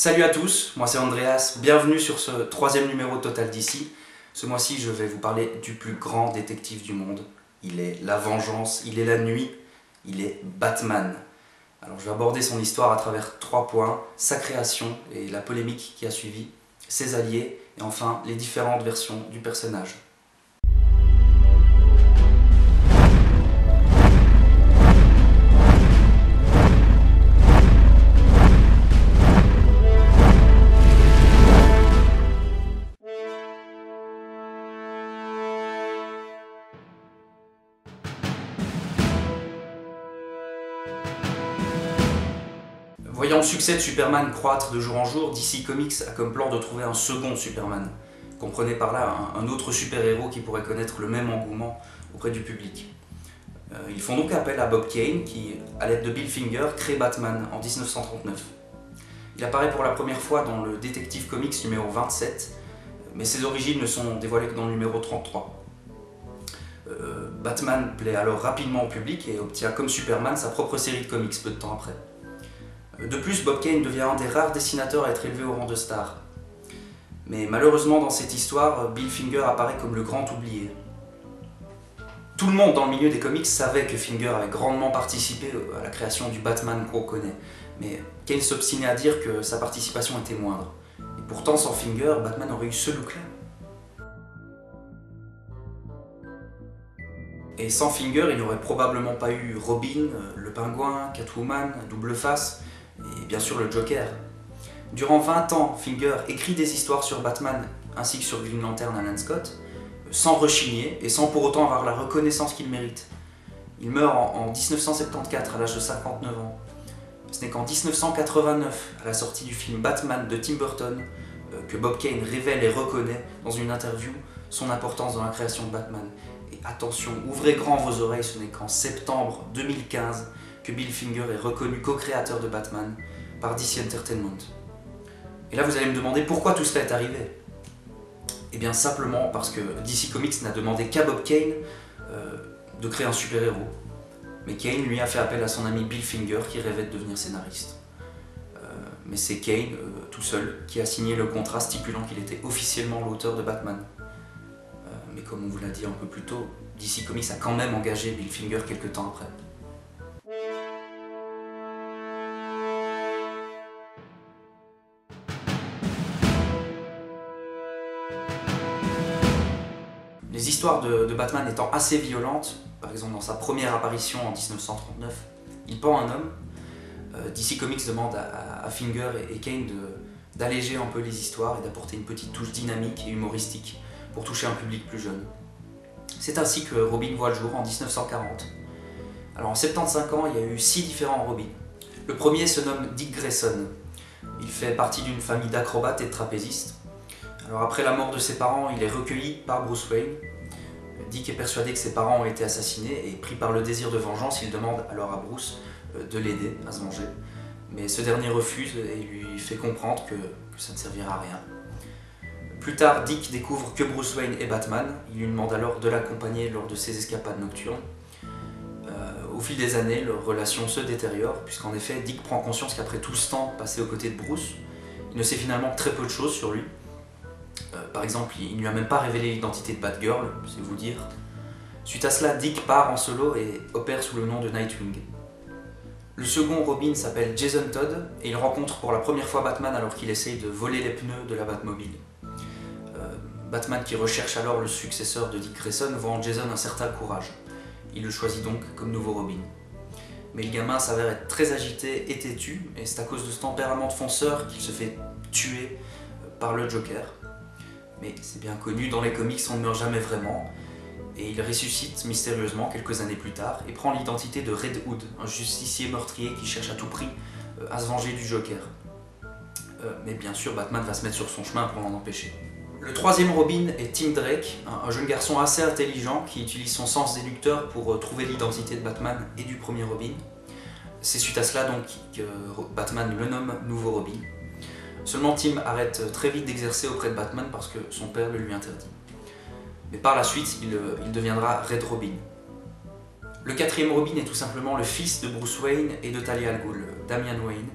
Salut à tous, moi c'est Andreas, bienvenue sur ce troisième numéro de Total DC. Ce mois-ci je vais vous parler du plus grand détective du monde. Il est la vengeance, il est la nuit, il est Batman. Alors je vais aborder son histoire à travers 3 points, sa création et la polémique qui a suivi, ses alliés et enfin les différentes versions du personnage. Voyant le succès de Superman croître de jour en jour, DC Comics a comme plan de trouver un second Superman. Comprenez par là un autre super-héros qui pourrait connaître le même engouement auprès du public. Ils font donc appel à Bob Kane qui, à l'aide de Bill Finger, crée Batman en 1939. Il apparaît pour la première fois dans le Detective Comics numéro 27, mais ses origines ne sont dévoilées que dans le numéro 33. Batman plaît alors rapidement au public et obtient comme Superman sa propre série de comics peu de temps après. De plus, Bob Kane devient un des rares dessinateurs à être élevé au rang de star. Mais malheureusement dans cette histoire, Bill Finger apparaît comme le grand oublié. Tout le monde dans le milieu des comics savait que Finger avait grandement participé à la création du Batman qu'on connaît, mais Kane s'obstinait à dire que sa participation était moindre. Et pourtant sans Finger, Batman aurait eu ce look-là. Et sans Finger, il n'y aurait probablement pas eu Robin, le Pingouin, Catwoman, Double Face, et bien sûr le Joker. Durant 20 ans, Finger écrit des histoires sur Batman ainsi que sur Green Lantern Alan Scott, sans rechigner et sans pour autant avoir la reconnaissance qu'il mérite. Il meurt en 1974 à l'âge de 59 ans. Ce n'est qu'en 1989, à la sortie du film Batman de Tim Burton, que Bob Kane révèle et reconnaît dans une interview son importance dans la création de Batman. Et attention, ouvrez grand vos oreilles, ce n'est qu'en septembre 2015 que Bill Finger est reconnu co-créateur de Batman par DC Entertainment. Et là vous allez me demander pourquoi tout cela est arrivé. Eh bien simplement parce que DC Comics n'a demandé qu'à Bob Kane de créer un super-héros. Mais Kane lui a fait appel à son ami Bill Finger qui rêvait de devenir scénariste. Mais c'est Kane, tout seul, qui a signé le contrat stipulant qu'il était officiellement l'auteur de Batman. Mais comme on vous l'a dit un peu plus tôt, DC Comics a quand même engagé Bill Finger quelques temps après. Les histoires de Batman étant assez violentes, par exemple dans sa première apparition en 1939, il pend un homme. DC Comics demande à Finger et Kane d'alléger un peu les histoires et d'apporter une petite touche dynamique et humoristique pour toucher un public plus jeune. C'est ainsi que Robin voit le jour en 1940. Alors en 75 ans, il y a eu 6 différents Robins. Le premier se nomme Dick Grayson. Il fait partie d'une famille d'acrobates et de trapézistes. Alors après la mort de ses parents, il est recueilli par Bruce Wayne. Dick est persuadé que ses parents ont été assassinés et pris par le désir de vengeance, il demande alors à Bruce de l'aider à se venger. Mais ce dernier refuse et lui fait comprendre que ça ne servira à rien. Plus tard, Dick découvre que Bruce Wayne est Batman, il lui demande alors de l'accompagner lors de ses escapades nocturnes. Au fil des années, leur relation se détériore, puisqu'en effet, Dick prend conscience qu'après tout ce temps passé aux côtés de Bruce, il ne sait finalement que très peu de choses sur lui. Par exemple, il ne lui a même pas révélé l'identité de Batgirl, c'est vous dire. Suite à cela, Dick part en solo et opère sous le nom de Nightwing. Le second Robin s'appelle Jason Todd et il rencontre pour la première fois Batman alors qu'il essaye de voler les pneus de la Batmobile. Batman, qui recherche alors le successeur de Dick Grayson, voit en Jason un certain courage. Il le choisit donc comme nouveau Robin. Mais le gamin s'avère être très agité et têtu, et c'est à cause de ce tempérament de fonceur qu'il se fait tuer par le Joker. Mais c'est bien connu, dans les comics on ne meurt jamais vraiment, et il ressuscite mystérieusement quelques années plus tard et prend l'identité de Red Hood, un justicier meurtrier qui cherche à tout prix à se venger du Joker. Mais bien sûr, Batman va se mettre sur son chemin pour l'en empêcher. Le troisième Robin est Tim Drake, un jeune garçon assez intelligent qui utilise son sens déducteur pour trouver l'identité de Batman et du premier Robin. C'est suite à cela donc que Batman le nomme nouveau Robin. Seulement Tim arrête très vite d'exercer auprès de Batman parce que son père le lui interdit. Mais par la suite, il deviendra Red Robin. Le quatrième Robin est tout simplement le fils de Bruce Wayne et de Talia al Ghul, Damian Wayne.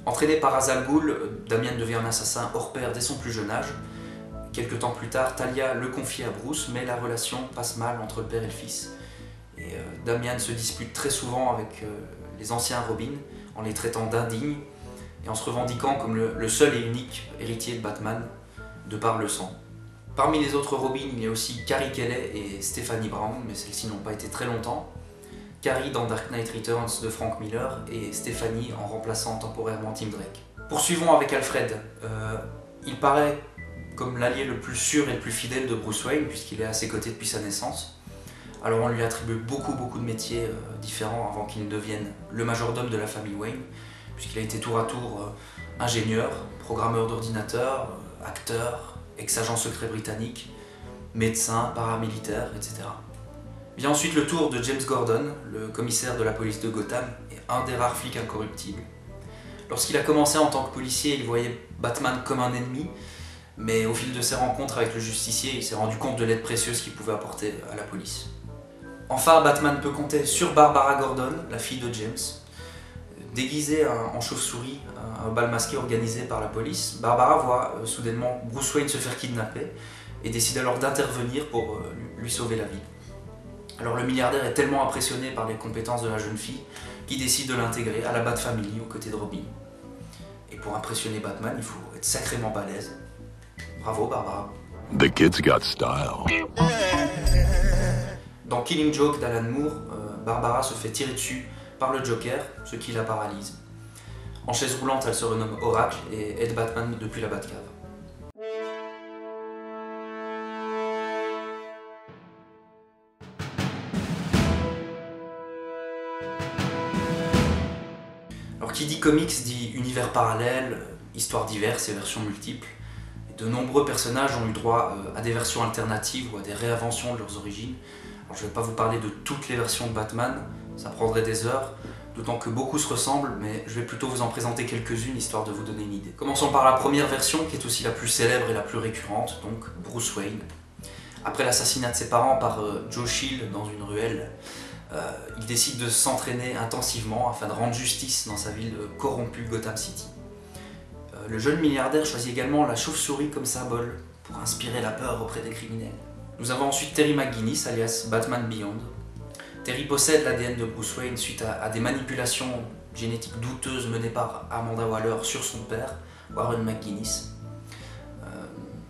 Entraîné par Ra's al Ghul, Damian devient un assassin hors pair dès son plus jeune âge. Quelques temps plus tard, Talia le confie à Bruce, mais la relation passe mal entre le père et le fils. Et Damian se dispute très souvent avec les anciens Robin, en les traitant d'indignes, et en se revendiquant comme le seul et unique héritier de Batman, de par le sang. Parmi les autres Robin, il y a aussi Carrie Kelly et Stephanie Brown, mais celles-ci n'ont pas été très longtemps. Carrie dans Dark Knight Returns de Frank Miller et Stephanie en remplaçant temporairement Tim Drake. Poursuivons avec Alfred. Il paraît comme l'allié le plus sûr et le plus fidèle de Bruce Wayne, puisqu'il est à ses côtés depuis sa naissance. Alors on lui attribue beaucoup de métiers différents avant qu'il ne devienne le majordome de la famille Wayne, puisqu'il a été tour à tour ingénieur, programmeur d'ordinateur, acteur, ex-agent secret britannique, médecin, paramilitaire, etc. Vient ensuite le tour de James Gordon, le commissaire de la police de Gotham et un des rares flics incorruptibles. Lorsqu'il a commencé en tant que policier, il voyait Batman comme un ennemi, mais au fil de ses rencontres avec le justicier, il s'est rendu compte de l'aide précieuse qu'il pouvait apporter à la police. Enfin, Batman peut compter sur Barbara Gordon, la fille de James. Déguisée en chauve-souris, un bal masqué organisé par la police, Barbara voit soudainement Bruce Wayne se faire kidnapper et décide alors d'intervenir pour lui sauver la vie. Alors le milliardaire est tellement impressionné par les compétences de la jeune fille qu'il décide de l'intégrer à la Bat Family aux côtés de Robin. Et pour impressionner Batman, il faut être sacrément balèze. Bravo Barbara. The kid's got style. Dans Killing Joke d'Alan Moore, Barbara se fait tirer dessus par le Joker, ce qui la paralyse. En chaise roulante, elle se renomme Oracle et aide Batman depuis la Batcave. Alors qui dit comics dit univers parallèle, histoires diverses et versions multiples. Et de nombreux personnages ont eu droit à des versions alternatives ou à des réinventions de leurs origines. Alors, je ne vais pas vous parler de toutes les versions de Batman, ça prendrait des heures, d'autant que beaucoup se ressemblent, mais je vais plutôt vous en présenter quelques-unes histoire de vous donner une idée. Commençons par la première version qui est aussi la plus célèbre et la plus récurrente, donc Bruce Wayne. Après l'assassinat de ses parents par Joe Chill dans une ruelle, il décide de s'entraîner intensivement afin de rendre justice dans sa ville corrompue Gotham City. Le jeune milliardaire choisit également la chauve-souris comme symbole pour inspirer la peur auprès des criminels. Nous avons ensuite Terry McGinnis, alias Batman Beyond. Terry possède l'ADN de Bruce Wayne suite à des manipulations génétiques douteuses menées par Amanda Waller sur son père, Warren McGinnis.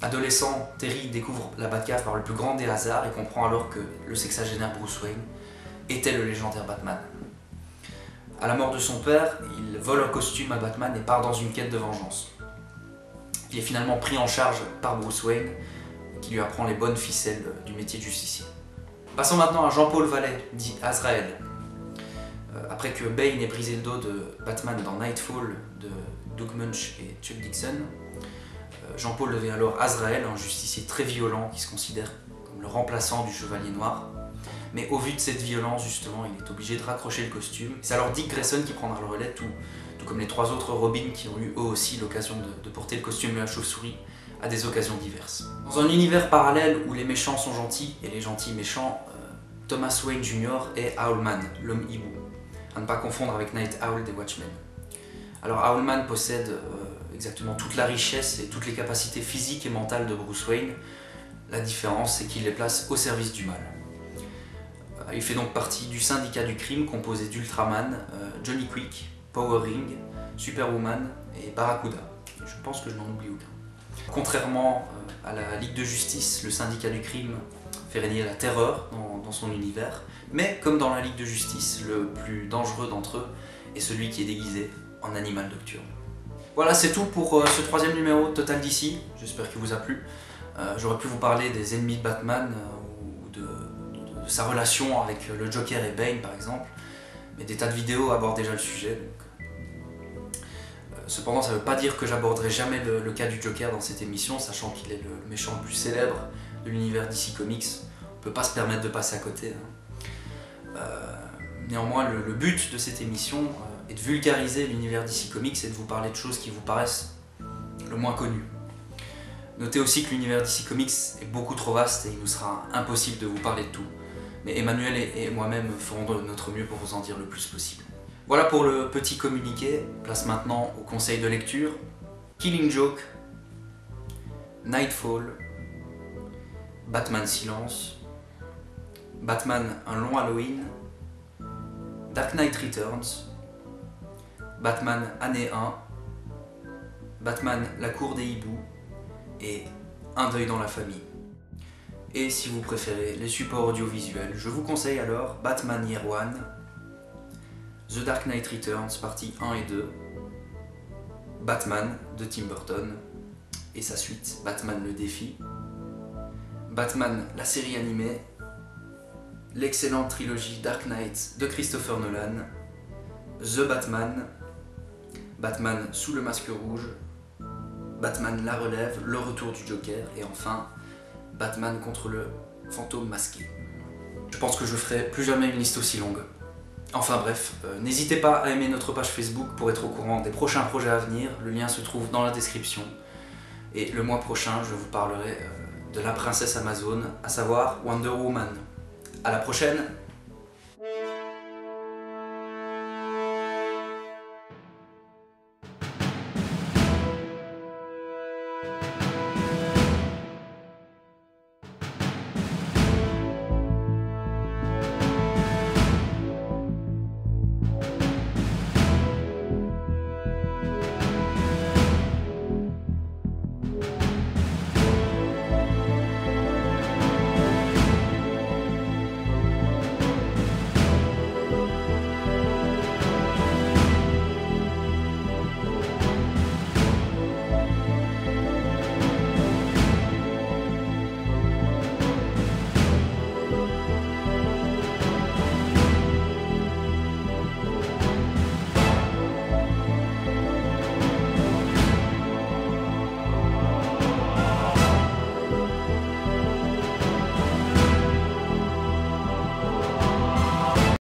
Adolescent, Terry découvre la Batcave par le plus grand des hasards et comprend alors que le sexagénaire Bruce Wayne était le légendaire Batman. À la mort de son père, il vole un costume à Batman et part dans une quête de vengeance. Il est finalement pris en charge par Bruce Wayne, qui lui apprend les bonnes ficelles du métier de justicier. Passons maintenant à Jean-Paul Vallée, dit Azrael. Après que Bane ait brisé le dos de Batman dans Nightfall de Doug Munch et Chuck Dixon, Jean-Paul devient alors Azrael, un justicier très violent qui se considère comme le remplaçant du Chevalier Noir. Mais au vu de cette violence, justement, il est obligé de raccrocher le costume. C'est alors Dick Grayson qui prendra le relais, tout comme les trois autres Robins qui ont eu eux aussi l'occasion de porter le costume de la chauve-souris à des occasions diverses. Dans un univers parallèle où les méchants sont gentils et les gentils méchants, Thomas Wayne Jr. est Owlman, l'homme hibou, à ne pas confondre avec Night Owl des Watchmen. Alors Owlman possède exactement toute la richesse et toutes les capacités physiques et mentales de Bruce Wayne. La différence, c'est qu'il les place au service du mal. Il fait donc partie du syndicat du crime composé d'Ultraman, Johnny Quick, Power Ring, Superwoman et Barracuda. Je pense que je n'en oublie aucun. Contrairement à la Ligue de Justice, le syndicat du crime fait régner la terreur dans son univers, mais comme dans la Ligue de Justice, le plus dangereux d'entre eux est celui qui est déguisé en animal nocturne. Voilà, c'est tout pour ce troisième numéro de Total DC, j'espère qu'il vous a plu. J'aurais pu vous parler des ennemis de Batman ou de sa relation avec le Joker et Bane par exemple, mais des tas de vidéos abordent déjà le sujet. Cependant, ça ne veut pas dire que j'aborderai jamais le cas du Joker dans cette émission, sachant qu'il est le méchant le plus célèbre de l'univers DC Comics. On ne peut pas se permettre de passer à côté. Néanmoins, le but de cette émission est de vulgariser l'univers DC Comics et de vous parler de choses qui vous paraissent le moins connues. Notez aussi que l'univers DC Comics est beaucoup trop vaste et il nous sera impossible de vous parler de tout. Mais Emmanuel et moi-même ferons de notre mieux pour vous en dire le plus possible. Voilà pour le petit communiqué. Place maintenant au conseil de lecture. Killing Joke, Nightfall, Batman Silence, Batman Un long Halloween, Dark Knight Returns, Batman Année 1, Batman La Cour des Hiboux et Un deuil dans la famille. Et si vous préférez les supports audiovisuels, je vous conseille alors Batman Year One, The Dark Knight Returns partie 1 et 2, Batman de Tim Burton et sa suite Batman le défi, Batman la série animée, l'excellente trilogie Dark Knight de Christopher Nolan, The Batman, Batman sous le masque rouge, Batman la relève, le retour du Joker et enfin Batman contre le fantôme masqué. Je pense que je ferai plus jamais une liste aussi longue. Enfin bref, n'hésitez pas à aimer notre page Facebook pour être au courant des prochains projets à venir, le lien se trouve dans la description. Et le mois prochain, je vous parlerai de la princesse Amazon, à savoir Wonder Woman. À la prochaine!